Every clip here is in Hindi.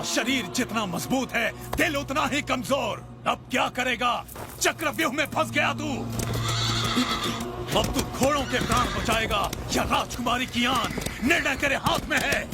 शरीर जितना मजबूत है, दिल उतना ही कमजोर। अब क्या करेगा? चक्रव्यूह में फंस गया तू। अब तू घोड़ों के प्राण बचाएगा या राजकुमारी की आन? निर्णय तेरे हाथ में है।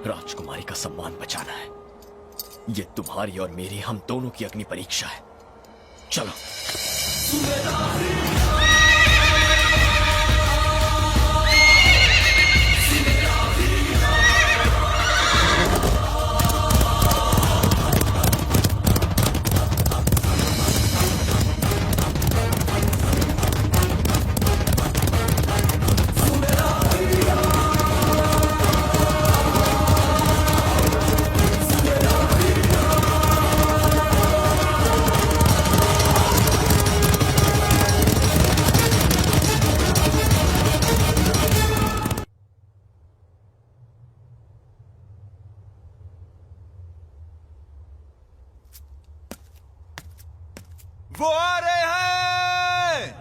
राजकुमारी का सम्मान बचाना है। ये तुम्हारी और मेरी, हम दोनों की अग्नि परीक्षा है। चलो। वो आ रहे हैं।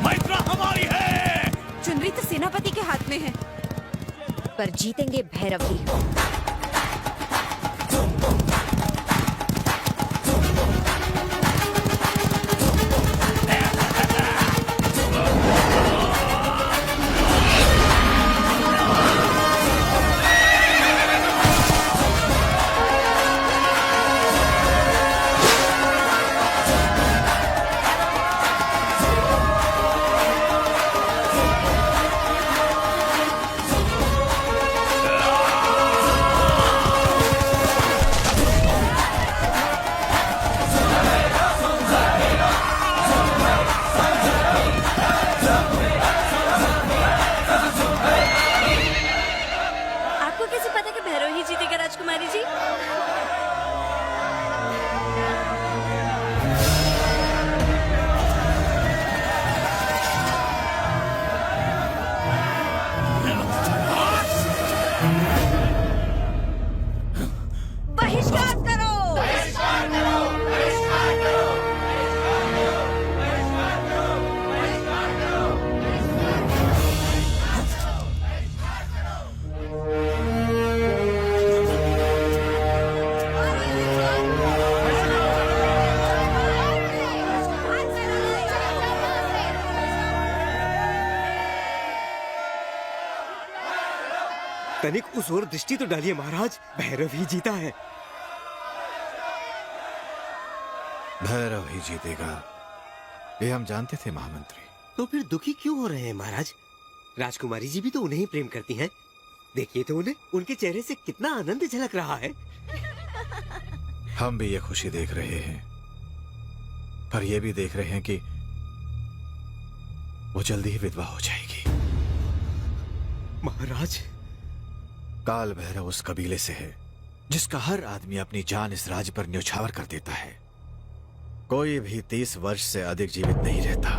मैत्रा हमारी है। चुनरी तो सेनापति के हाथ में है, पर जीतेंगे भैरव ही। राजकुमारी जी। बहिष्कार करो। बहिष्कार करो। बहिष्कार करो। तनिक उस ओर दृष्टि तो डालिए महाराज, भैरव ही जीता है। भैरव ही जीतेगा, ये हम जानते थे महामंत्री। तो फिर दुखी क्यों हो रहे हैं महाराज? राजकुमारी जी भी तो उन्हें ही प्रेम करती हैं। देखिए तो उन्हें, उनके चेहरे से कितना आनंद झलक रहा है। हम भी ये खुशी देख रहे हैं, पर ये भी देख रहे हैं कि वो जल्दी ही विधवा हो जाएगी। महाराज, काल भैरव उस कबीले से है जिसका हर आदमी अपनी जान इस राज्य पर न्यौछावर कर देता है। कोई भी 30 वर्ष से अधिक जीवित नहीं रहता।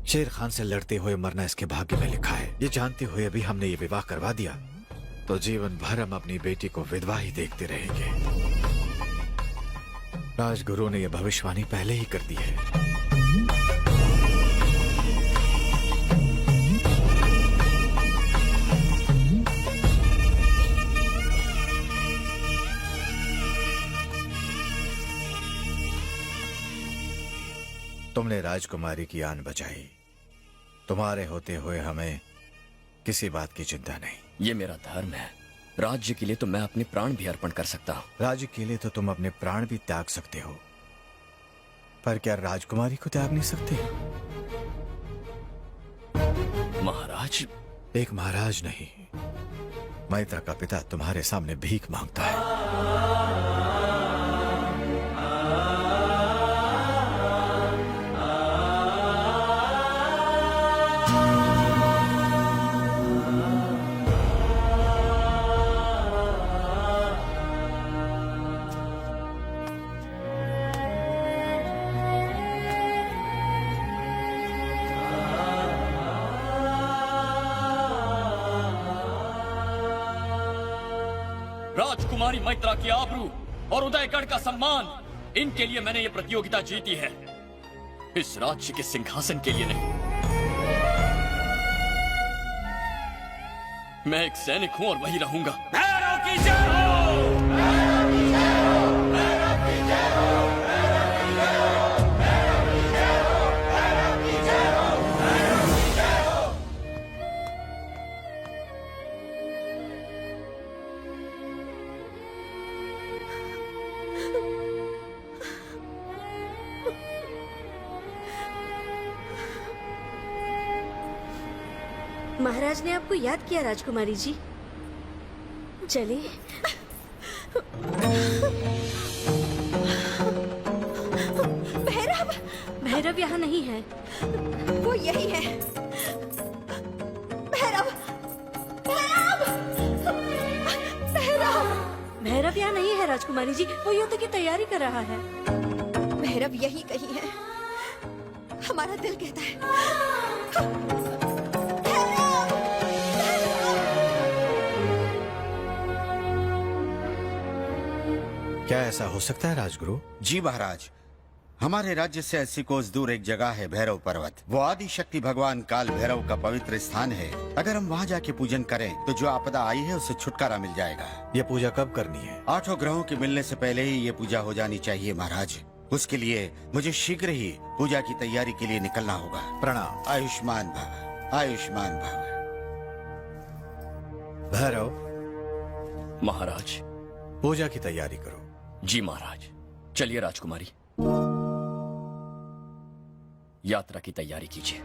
शेर खान से लड़ते हुए मरना इसके भाग्य में लिखा है। ये जानते हुए भी हमने ये विवाह करवा दिया तो जीवन भर हम अपनी बेटी को विधवा ही देखते रहेंगे। राजगुरु ने यह भविष्यवाणी पहले ही कर दी है। तुमने राजकुमारी की आन बचाई। तुम्हारे होते हुए हमें किसी बात की चिंता नहीं। ये मेरा धर्म है। राज्य के लिए तो मैं अपने प्राण भी अर्पण कर सकता हूँ। राज्य के लिए तो तुम अपने प्राण भी त्याग सकते हो, पर क्या राजकुमारी को त्याग नहीं सकते? महाराज, एक महाराज नहीं, मैत्रा का पिता तुम्हारे सामने भीख मांगता है। राजकुमारी मैत्रा की आबरू और उदयगढ़ का सम्मान, इनके लिए मैंने ये प्रतियोगिता जीती है, इस राज्य के सिंहासन के लिए नहीं। मैं एक सैनिक हूं और वही रहूंगा। भैरव की जय हो! भैरव की जय हो! भैरव की जय हो! भैरव की जय हो! भैरव की जय हो! भैरव की जय हो! भैरव की जय हो! महाराज ने आपको याद किया राजकुमारी जी। चलिए। भैरव! भैरव यहाँ नहीं है। वो यही है। भैरव! भैरव! भैरव! भैरव यहाँ नहीं है राजकुमारी जी, वो युद्ध की तैयारी कर रहा है। भैरव यही कहीं है, हमारा दिल कहता है। क्या ऐसा हो सकता है राजगुरु? जी महाराज, हमारे राज्य से 80 कोस दूर एक जगह है भैरव पर्वत। वो आदि शक्ति भगवान काल भैरव का पवित्र स्थान है। अगर हम वहाँ जाके पूजन करें तो जो आपदा आई है उससे छुटकारा मिल जाएगा। ये पूजा कब करनी है? 8 ग्रहों के मिलने से पहले ही ये पूजा हो जानी चाहिए महाराज। उसके लिए मुझे शीघ्र ही पूजा की तैयारी के लिए निकलना होगा। प्रणाम। आयुष्मान भव, आयुष्मान भव। भैरव, महाराज। पूजा की तैयारी करो। जी महाराज। चलिए राजकुमारी, यात्रा की तैयारी कीजिए।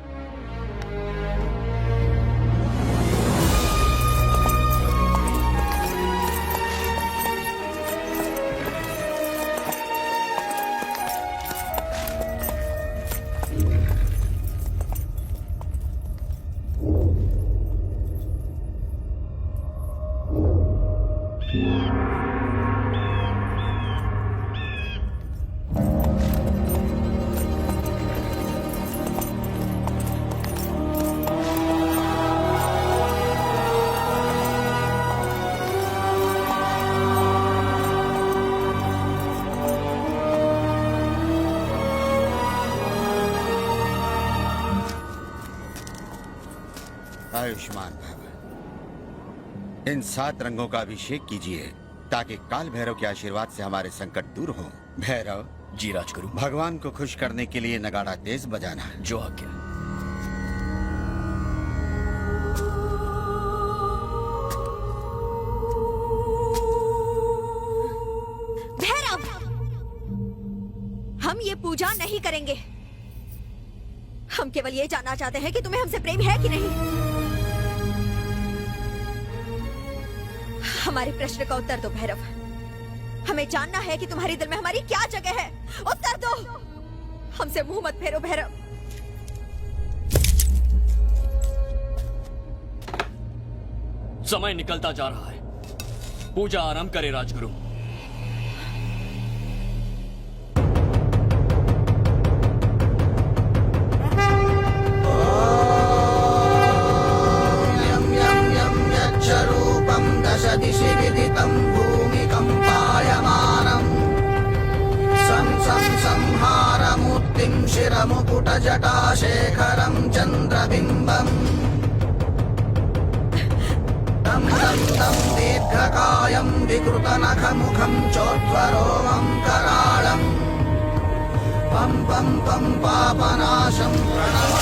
आयुष्मान भव। इन 7 रंगों का अभिषेक कीजिए ताकि काल भैरव के आशीर्वाद से हमारे संकट दूर हो। भैरव जी राजगुरु। भगवान को खुश करने के लिए नगाड़ा तेज बजाना। जो आज्ञा। भैरव! हम ये पूजा नहीं करेंगे। हम केवल ये जानना चाहते हैं कि तुम्हें हमसे प्रेम है कि नहीं। हमारे प्रश्न का उत्तर दो भैरव। हमें जानना है कि तुम्हारे दिल में हमारी क्या जगह है। उत्तर दो। हमसे मुंह मत फेरो भैरव। समय निकलता जा रहा है, पूजा आरंभ करे राजगुरु। रूपम दश दिशि विदितं भूमिकम्पायमानम् संहारमूर्तिं शिरमुकुटजटाशेखरं चन्द्रबिम्बम् तं दीर्घकायं विकृतनखमुखं चोद्वरोमं कराळम् पं पं पं पापनाशं प्रणव